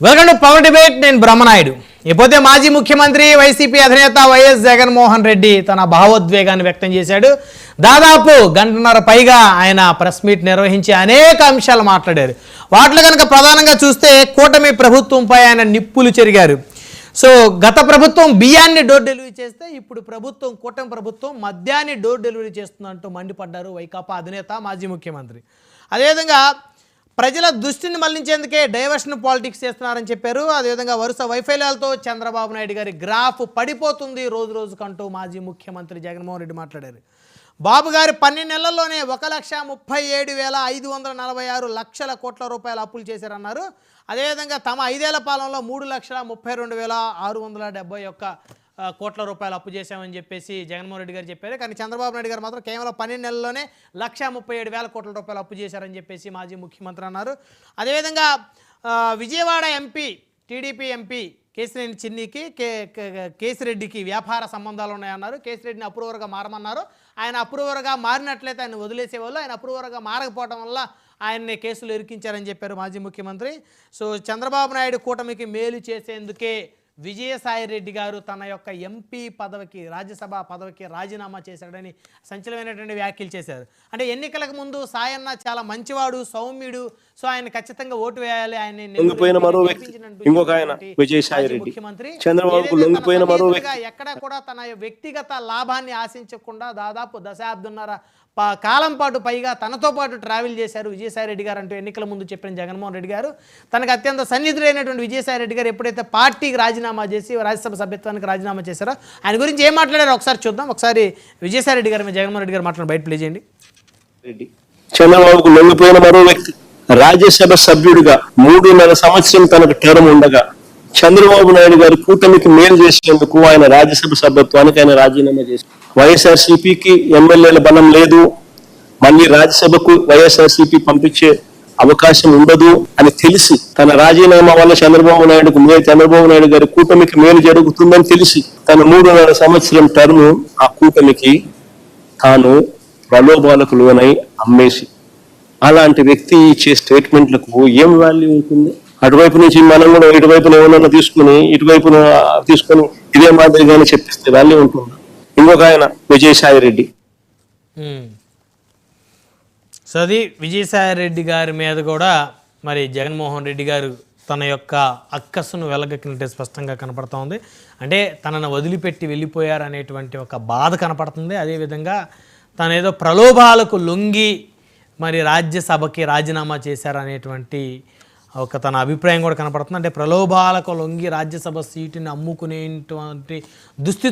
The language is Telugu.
Welcome to power debate. నేను బ్రహ్మనాయుడు. ఇకపోతే మాజీ ముఖ్యమంత్రి వైసీపీ అధినేత వైఎస్ జగన్మోహన్ రెడ్డి తన భావోద్వేగాన్ని వ్యక్తం చేశాడు. దాదాపు గంటన్నర పైగా ఆయన ప్రెస్ మీట్ నిర్వహించి అనేక అంశాలు మాట్లాడారు. వాటిలో కనుక ప్రధానంగా చూస్తే కూటమి ప్రభుత్వంపై ఆయన నిప్పులు చెరిగారు. సో గత ప్రభుత్వం బియ్యాన్ని డోర్ డెలివరీ చేస్తే ఇప్పుడు కూటమి ప్రభుత్వం మద్యాన్ని డోర్ డెలివరీ చేస్తుందంటూ మండిపడ్డారు వైకాపా అధినేత మాజీ ముఖ్యమంత్రి. అదేవిధంగా ప్రజల దృష్టిని మళ్లించేందుకే డైవర్షన్ పాలిటిక్స్ చేస్తున్నారని చెప్పారు. అదేవిధంగా వరుస వైఫల్యాలతో చంద్రబాబు నాయుడు గారి గ్రాఫ్ పడిపోతుంది రోజు రోజుకంటూ మాజీ ముఖ్యమంత్రి జగన్మోహన్ రెడ్డి మాట్లాడారు. బాబు గారి 12 నెలల్లోనే 1,37,546 లక్షల కోట్ల రూపాయల అప్పులు చేశారన్నారు. అదేవిధంగా తమ 5 ఏళ్ల పాలనలో 3,32,671 కోట్ల రూపాయలు అప్పు చేశామని చెప్పేసి జగన్మోహన్ రెడ్డి గారు చెప్పారు. కానీ చంద్రబాబు నాయుడు గారు మాత్రం కేవలం 12 నెలల్లోనే 1,37,000 కోట్ల రూపాయలు అప్పు చేశారని చెప్పేసి మాజీ ముఖ్యమంత్రి అన్నారు. అదేవిధంగా Vijayawada MP TDP MP Kesineni చిన్నికి కేశిరెడ్డికి వ్యాపార సంబంధాలు ఉన్నాయన్నారు. కేశిరెడ్డిని అప్రూవర్గా మారమన్నారు. ఆయన అప్రూవర్గా మారినట్లయితే ఆయన వదిలేసేవాళ్ళు. ఆయన అప్రూవర్గా మారకపోవడం వల్ల ఆయన్ని కేసులు ఇరికించారని చెప్పారు మాజీ ముఖ్యమంత్రి. సో చంద్రబాబు నాయుడు కూటమికి మేలు చేసేందుకే విజయసాయిరెడ్డి గారు తన యొక్క ఎంపీ పదవికి రాజ్యసభ పదవికి రాజీనామా చేశాడని సంచలనమైనటువంటి వ్యాఖ్యలు చేశారు. అంటే ఎన్నికలకు ముందు సాయన్న చాలా మంచివాడు, సౌమ్యుడు, సో ఆయన ఖచ్చితంగా ఓటు వేయాలి, ఆయన ముఖ్యమంత్రి ఎక్కడ కూడా తన వ్యక్తిగత లాభాన్ని ఆశించకుండా దాదాపు దశాబ్దన్నర కాలం పాటు పైగా తనతో పాటు ట్రావెల్ చేశారు విజయసాయిరెడ్డి గారు అంటూ ఎన్నికల ముందు చెప్పిన జగన్మోహన్ రెడ్డి గారు తనకు అత్యంత సన్నిధులైనటువంటి విజయసాయిరెడ్డి గారు ఎప్పుడైతే పార్టీకి రాజీనామా చేసి రాజ్యసభ సభ్యత్వానికి రాజీనామా చేశారో ఆయన గురించి ఏం మాట్లాడారో ఒకసారి చూద్దాం. ఒకసారి విజయసాయిరెడ్డి గారు జగన్మోహన్ రెడ్డి గారు మాట్లాడి బయట ప్లే చేయండి. చంద్రబాబుకు లొంగిపోయిన మరో వ్యక్తి రాజ్యసభ సభ్యుడిగా 3.5 సంవత్సరం తనకు టర్మ్ ఉండగా చంద్రబాబు నాయుడు గారు కూటమికి మేలు చేసేందుకు ఆయన రాజ్యసభ సభ్యత్వానికి ఆయన రాజీనామా చేశారు. వైఎస్ఆర్సీపీకి ఎమ్మెల్యేల బలం లేదు, మళ్ళీ రాజ్యసభకు వైఎస్ఆర్సీపీ పంపించే అవకాశం ఉండదు అని తెలిసి తన రాజీనామా వల్ల చంద్రబాబు నాయుడు గారి కూటమికి మేలు జరుగుతుందని తెలిసి తన 3.5 సంవత్సరం టర్మ్ ఆ కూటమికి తాను ప్రలోభాలకు లోనై అమ్మేసి అలాంటి వ్యక్తి ఇచ్చే స్టేట్మెంట్లకు ఏం వాల్యూ ఉంటుంది? అటువైపు నుంచి మనం కూడా ఇటువైపున ఏమన్నా ఇటువైపున తీసుకొని ఇదే మాదిరిగానే చెప్పిస్తే వాల్యూ ఉంటుంది. ఇంకొక ఆయన విజయసాయిరెడ్డి. సో అది విజయసాయిరెడ్డి గారి మీద కూడా మరి జగన్మోహన్ రెడ్డి గారు తన యొక్క అక్కసును వెలగక్కినట్టు స్పష్టంగా కనపడుతూ ఉంది. అంటే తనను వదిలిపెట్టి వెళ్ళిపోయారు అనేటువంటి ఒక బాధ కనపడుతుంది. అదేవిధంగా తను ఏదో ప్రలోభాలకు లొంగి మరి రాజ్యసభకి రాజీనామా చేశారనేటువంటి ఒక తన అభిప్రాయం కూడా కనపడుతుంది. అంటే ప్రలోభాలకు లొంగి రాజ్యసభ సీటుని అమ్ముకునేటువంటి దుస్థితి